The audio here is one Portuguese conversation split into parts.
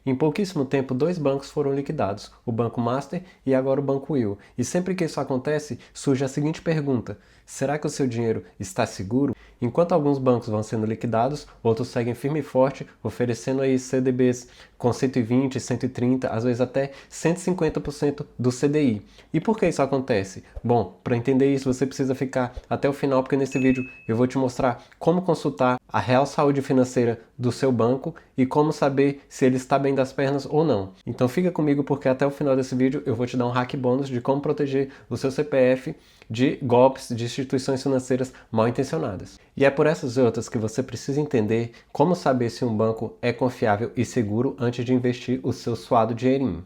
Em pouquíssimo tempo, dois bancos foram liquidados, o Banco Master e agora o Banco Will. E sempre que isso acontece, surge a seguinte pergunta: será que o seu dinheiro está seguro? Enquanto alguns bancos vão sendo liquidados, outros seguem firme e forte, oferecendo aí CDBs com 120, 130, às vezes até 150% do CDI. E por que isso acontece? Bom, para entender isso você precisa ficar até o final, porque nesse vídeo eu vou te mostrar como consultar a real saúde financeira do seu banco e como saber se ele está bem das pernas ou não. Então fica comigo, porque até o final desse vídeo eu vou te dar um hack bônus de como proteger o seu CPF de golpes de instituições financeiras mal intencionadas. E é por essas e outras que você precisa entender como saber se um banco é confiável e seguro antes de investir o seu suado dinheirinho.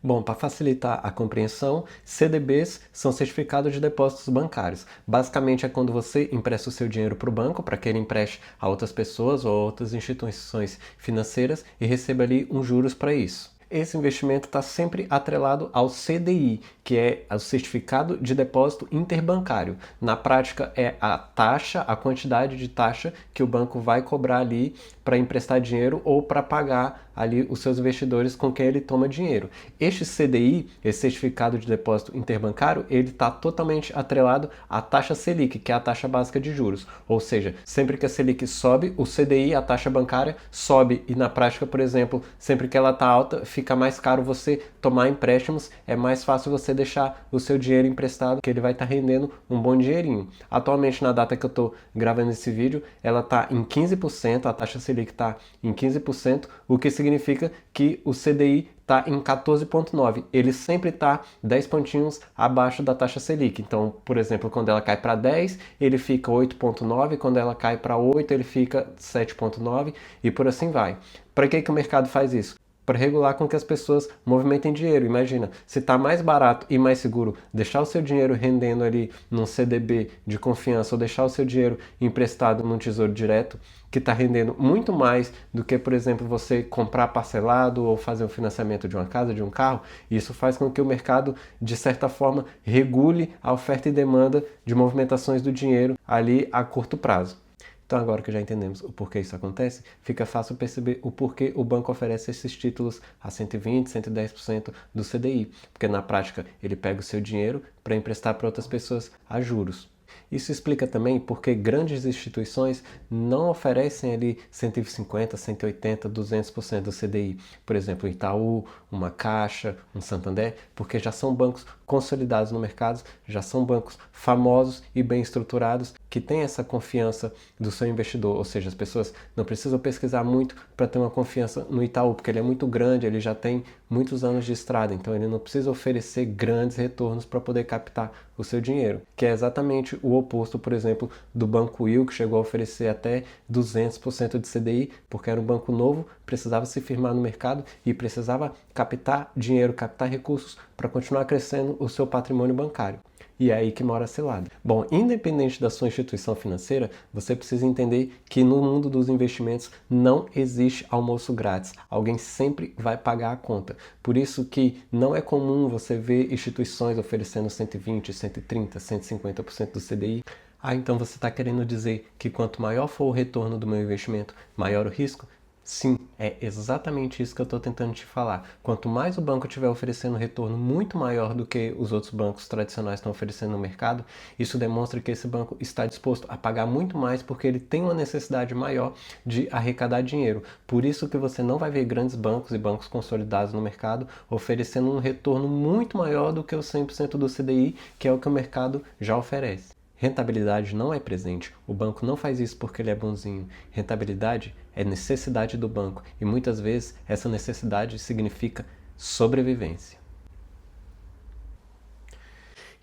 Bom, para facilitar a compreensão, CDBs são certificados de depósitos bancários. Basicamente é quando você empresta o seu dinheiro para o banco para que ele empreste a outras pessoas ou a outras instituições financeiras e receba ali uns juros para isso. Esse investimento está sempre atrelado ao CDI, que é o Certificado de Depósito Interbancário. Na prática, é a taxa, a quantidade de taxa que o banco vai cobrar ali para emprestar dinheiro ou para pagar ali os seus investidores com quem ele toma dinheiro. Este CDI, esse Certificado de Depósito Interbancário, ele está totalmente atrelado à taxa Selic, que é a taxa básica de juros. Ou seja, sempre que a Selic sobe, o CDI, a taxa bancária, sobe. E na prática, por exemplo, sempre que ela está alta, fica mais caro você tomar empréstimos, é mais fácil você deixar o seu dinheiro emprestado, que ele vai estar rendendo um bom dinheirinho. Atualmente, na data que eu estou gravando esse vídeo, ela está em 15%, a taxa Selic está em 15%, o que significa que o CDI está em 14,9. Ele sempre está 10 pontinhos abaixo da taxa Selic. Então, por exemplo, quando ela cai para 10, ele fica 8,9. Quando ela cai para 8, ele fica 7,9 e por assim vai. Para que o mercado faz isso? Para regular com que as pessoas movimentem dinheiro. Imagina, se está mais barato e mais seguro deixar o seu dinheiro rendendo ali num CDB de confiança ou deixar o seu dinheiro emprestado num tesouro direto, que está rendendo muito mais do que, por exemplo, você comprar parcelado ou fazer um financiamento de uma casa, de um carro. Isso faz com que o mercado, de certa forma, regule a oferta e demanda de movimentações do dinheiro ali a curto prazo. Então, agora que já entendemos o porquê isso acontece, fica fácil perceber o porquê o banco oferece esses títulos a 120%, 110% do CDI, porque na prática ele pega o seu dinheiro para emprestar para outras pessoas a juros. Isso explica também porque grandes instituições não oferecem ali 150%, 180%, 200% do CDI. Por exemplo, o Itaú, uma Caixa, um Santander, porque já são bancos consolidados no mercado, já são bancos famosos e bem estruturados, que têm essa confiança do seu investidor. Ou seja, as pessoas não precisam pesquisar muito para ter uma confiança no Itaú, porque ele é muito grande, ele já tem muitos anos de estrada, então ele não precisa oferecer grandes retornos para poder captar o seu dinheiro, que é exatamente o oposto, por exemplo, do Banco Will, que chegou a oferecer até 200% de CDI, porque era um banco novo, precisava se firmar no mercado e precisava captar dinheiro, captar recursos para continuar crescendo o seu patrimônio bancário. E é aí que mora a cilada. Bom, independente da sua instituição financeira, você precisa entender que no mundo dos investimentos não existe almoço grátis. Alguém sempre vai pagar a conta. Por isso que não é comum você ver instituições oferecendo 120, 130, 150% do CDI. Ah, então você está querendo dizer que quanto maior for o retorno do meu investimento, maior o risco? Sim, é exatamente isso que eu estou tentando te falar. Quanto mais o banco estiver oferecendo um retorno muito maior do que os outros bancos tradicionais estão oferecendo no mercado, isso demonstra que esse banco está disposto a pagar muito mais porque ele tem uma necessidade maior de arrecadar dinheiro. Por isso que você não vai ver grandes bancos e bancos consolidados no mercado oferecendo um retorno muito maior do que os 100% do CDI, que é o que o mercado já oferece. Rentabilidade não é presente. O banco não faz isso porque ele é bonzinho. Rentabilidade é necessidade do banco e muitas vezes essa necessidade significa sobrevivência.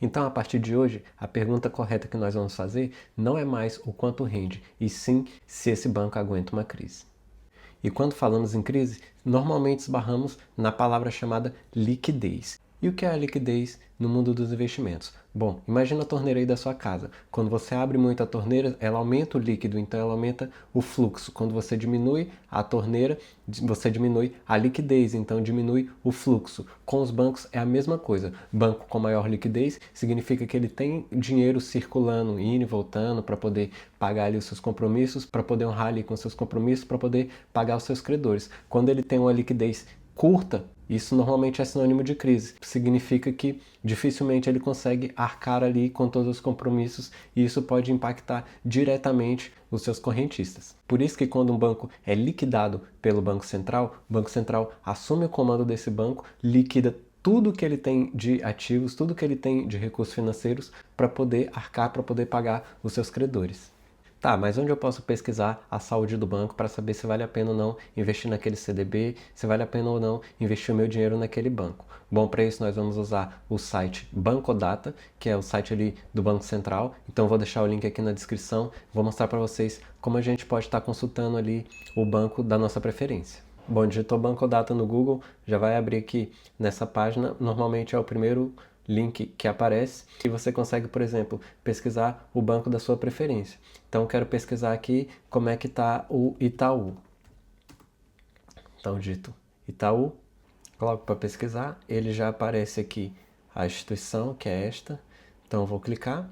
Então, a partir de hoje, a pergunta correta que nós vamos fazer não é mais o quanto rende, e sim se esse banco aguenta uma crise. E quando falamos em crise, normalmente esbarramos na palavra chamada liquidez. E o que é a liquidez no mundo dos investimentos? Bom, imagina a torneira aí da sua casa. Quando você abre muito a torneira, ela aumenta o líquido, então ela aumenta o fluxo. Quando você diminui a torneira, você diminui a liquidez, então diminui o fluxo. Com os bancos é a mesma coisa. Banco com maior liquidez significa que ele tem dinheiro circulando, indo e voltando para poder pagar ali os seus compromissos, para poder honrar ali com os seus compromissos, para poder pagar os seus credores. Quando ele tem uma liquidez curta, isso normalmente é sinônimo de crise. Significa que dificilmente ele consegue arcar ali com todos os compromissos e isso pode impactar diretamente os seus correntistas. Por isso que quando um banco é liquidado pelo Banco Central, o Banco Central assume o comando desse banco, liquida tudo que ele tem de ativos, tudo que ele tem de recursos financeiros para poder arcar, para poder pagar os seus credores. Tá, mas onde eu posso pesquisar a saúde do banco para saber se vale a pena ou não investir naquele CDB, se vale a pena ou não investir o meu dinheiro naquele banco? Bom, para isso nós vamos usar o site Bancodata, que é o site ali do Banco Central. Então vou deixar o link aqui na descrição, vou mostrar para vocês como a gente pode estar consultando ali o banco da nossa preferência. Bom, digitou Bancodata no Google, já vai abrir aqui nessa página, normalmente é o primeiro link que aparece e você consegue, por exemplo, pesquisar o banco da sua preferência. Então, quero pesquisar aqui como é que está o Itaú. Então, digito Itaú, coloco para pesquisar, ele já aparece aqui a instituição, que é esta. Então, vou clicar.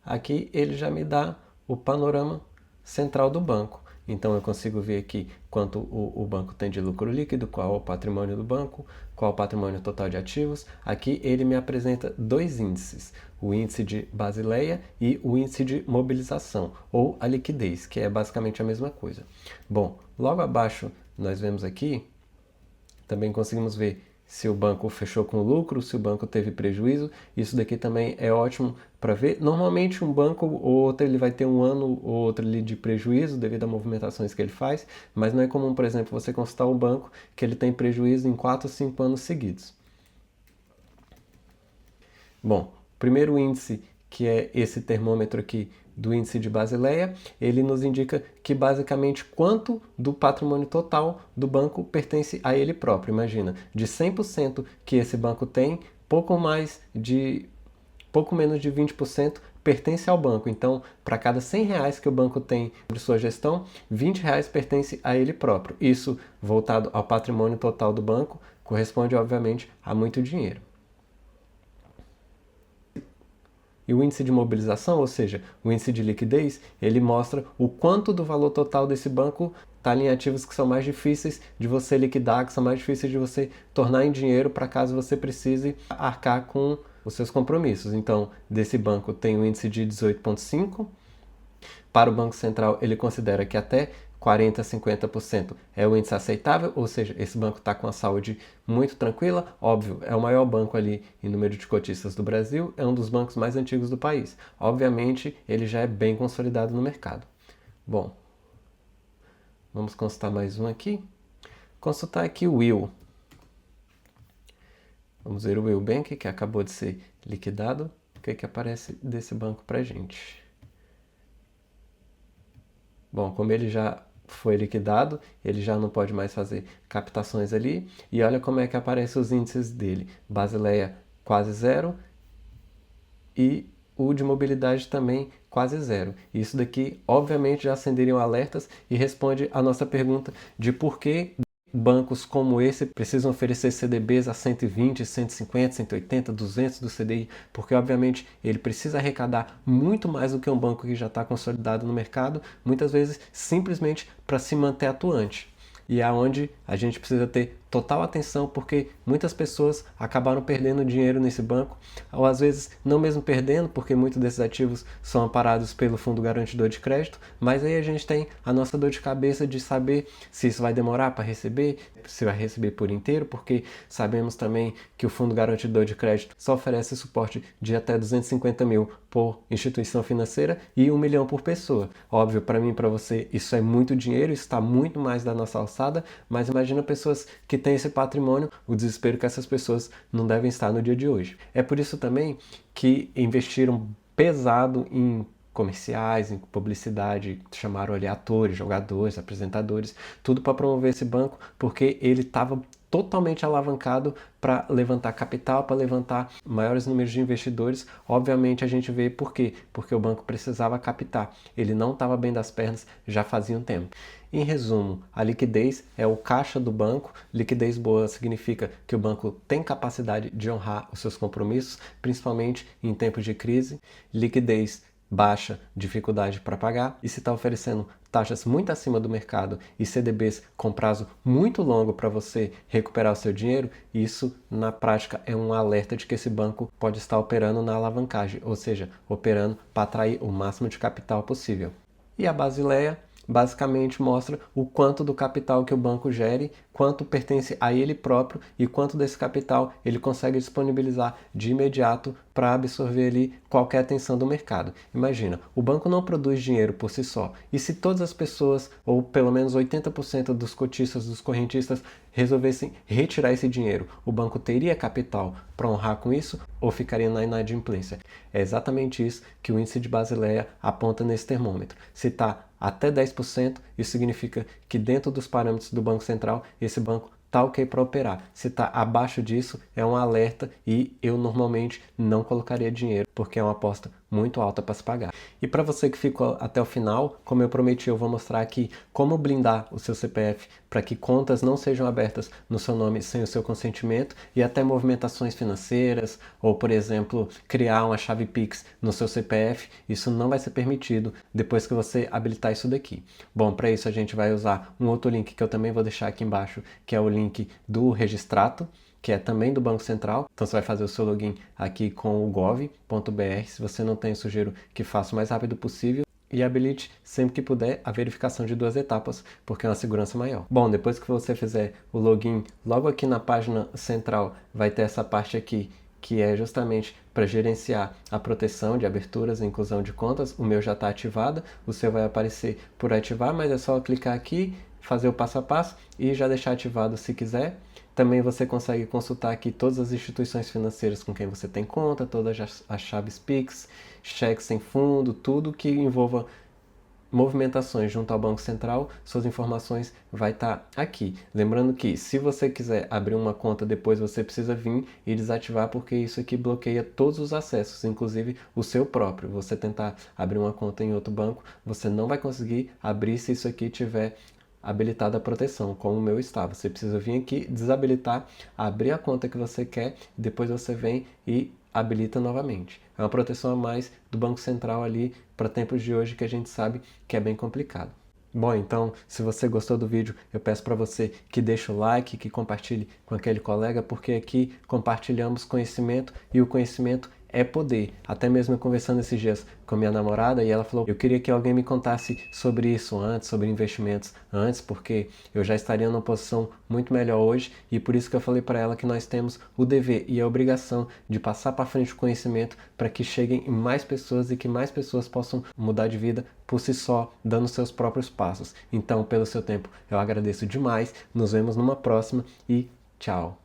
Aqui ele já me dá o panorama central do banco. Então eu consigo ver aqui quanto o banco tem de lucro líquido, qual é o patrimônio do banco, qual é o patrimônio total de ativos. Aqui ele me apresenta dois índices, o índice de Basileia e o índice de mobilização, ou a liquidez, que é basicamente a mesma coisa. Bom, logo abaixo nós vemos aqui, também conseguimos ver se o banco fechou com lucro, se o banco teve prejuízo. Isso daqui também é ótimo para ver. Normalmente um banco ou outro ele vai ter um ano ou outro ali de prejuízo devido a movimentações que ele faz, mas não é comum, por exemplo, você consultar um banco que ele tem prejuízo em 4 ou 5 anos seguidos. Bom, primeiro índice, que é esse termômetro aqui do índice de Basileia, ele nos indica que basicamente quanto do patrimônio total do banco pertence a ele próprio. Imagina, de 100% que esse banco tem, pouco menos de 20% pertence ao banco. Então, para cada R$ 100 que o banco tem de sua gestão, R$ 20 pertence a ele próprio. Isso, voltado ao patrimônio total do banco, corresponde, obviamente, a muito dinheiro. E o índice de mobilização, ou seja, o índice de liquidez, ele mostra o quanto do valor total desse banco está em ativos que são mais difíceis de você liquidar, que são mais difíceis de você tornar em dinheiro para caso você precise arcar com os seus compromissos. Então, desse banco tem o índice de 18,5. Para o Banco Central, ele considera que até 40% a 50% é o índice aceitável, ou seja, esse banco está com a saúde muito tranquila. Óbvio, é o maior banco ali em número de cotistas do Brasil, é um dos bancos mais antigos do país. Obviamente, ele já é bem consolidado no mercado. Bom, vamos consultar mais um aqui. Consultar aqui o Will. Vamos ver o Will Bank, que acabou de ser liquidado. O que é que aparece desse banco para a gente? Bom, como ele já foi liquidado, ele já não pode mais fazer captações ali. E olha como é que aparecem os índices dele. Basileia quase zero e o de mobilidade também quase zero. Isso daqui, obviamente, já acenderiam alertas e responde a nossa pergunta de por que bancos como esse precisam oferecer CDBs a 120, 150, 180, 200 do CDI, porque obviamente ele precisa arrecadar muito mais do que um banco que já está consolidado no mercado, muitas vezes simplesmente para se manter atuante. E é onde a gente precisa ter total atenção, porque muitas pessoas acabaram perdendo dinheiro nesse banco, ou às vezes não mesmo perdendo, porque muitos desses ativos são amparados pelo Fundo Garantidor de Crédito, mas aí a gente tem a nossa dor de cabeça de saber se isso vai demorar para receber, se vai receber por inteiro, porque sabemos também que o Fundo Garantidor de Crédito só oferece suporte de até 250 mil por instituição financeira e 1 milhão por pessoa. Óbvio, para mim e para você, isso é muito dinheiro, isso está muito mais da nossa alçada, mas imagina pessoas que têm esse patrimônio, o desespero que essas pessoas não devem estar no dia de hoje. É por isso também que investiram pesado em comerciais, em publicidade, chamaram ali atores, jogadores, apresentadores, tudo para promover esse banco, porque ele estava totalmente alavancado para levantar capital, para levantar maiores números de investidores. Obviamente a gente vê por quê? Porque o banco precisava captar. Ele não estava bem das pernas já fazia um tempo. Em resumo, a liquidez é o caixa do banco. Liquidez boa significa que o banco tem capacidade de honrar os seus compromissos, principalmente em tempos de crise. Liquidez baixa, dificuldade para pagar, e se está oferecendo taxas muito acima do mercado e CDBs com prazo muito longo para você recuperar o seu dinheiro, isso na prática é um alerta de que esse banco pode estar operando na alavancagem, ou seja, operando para atrair o máximo de capital possível. E a Basileia basicamente mostra o quanto do capital que o banco gere, quanto pertence a ele próprio e quanto desse capital ele consegue disponibilizar de imediato para absorver ali qualquer atenção do mercado. Imagina, o banco não produz dinheiro por si só. E se todas as pessoas, ou pelo menos 80% dos cotistas, dos correntistas, resolvessem retirar esse dinheiro, o banco teria capital para honrar com isso ou ficaria na inadimplência? É exatamente isso que o índice de Basileia aponta nesse termômetro. Se está até 10%, isso significa que dentro dos parâmetros do Banco Central, esse banco está ok para operar. Se está abaixo disso, é um alerta e eu normalmente não colocaria dinheiro, porque é uma aposta muito alta para se pagar. E para você que ficou até o final, como eu prometi, eu vou mostrar aqui como blindar o seu CPF para que contas não sejam abertas no seu nome sem o seu consentimento e até movimentações financeiras ou, por exemplo, criar uma chave Pix no seu CPF. Isso não vai ser permitido depois que você habilitar isso daqui. Bom, para isso a gente vai usar um outro link que eu também vou deixar aqui embaixo, que é o link do Registrato, que é também do Banco Central. Então você vai fazer o seu login aqui com o gov.br. Se você não tem, eu sugiro que faça o mais rápido possível e habilite sempre que puder a verificação de 2 etapas, porque é uma segurança maior. Bom, depois que você fizer o login, logo aqui na página central vai ter essa parte aqui, que é justamente para gerenciar a proteção de aberturas e inclusão de contas. O meu já está ativado, o seu vai aparecer por ativar, mas é só clicar aqui, fazer o passo a passo e já deixar ativado se quiser. Também você consegue consultar aqui todas as instituições financeiras com quem você tem conta, todas as chaves Pix, cheques sem fundo, tudo que envolva movimentações junto ao Banco Central, suas informações vai estar aqui. Lembrando que se você quiser abrir uma conta depois, você precisa vir e desativar, porque isso aqui bloqueia todos os acessos, inclusive o seu próprio. Você tentar abrir uma conta em outro banco, você não vai conseguir abrir se isso aqui tiver habilitada a proteção, como o meu estava. Você precisa vir aqui, desabilitar, abrir a conta que você quer, depois você vem e habilita novamente. É uma proteção a mais do Banco Central ali para tempos de hoje que a gente sabe que é bem complicado. Bom, então, se você gostou do vídeo, eu peço para você que deixe o like, que compartilhe com aquele colega, porque aqui compartilhamos conhecimento e o conhecimento é poder. Até mesmo eu conversando esses dias com minha namorada e ela falou, eu queria que alguém me contasse sobre isso antes, sobre investimentos antes, porque eu já estaria numa posição muito melhor hoje e por isso que eu falei para ela que nós temos o dever e a obrigação de passar para frente o conhecimento para que cheguem mais pessoas e que mais pessoas possam mudar de vida por si só, dando seus próprios passos. Então, pelo seu tempo, eu agradeço demais. Nos vemos numa próxima e tchau!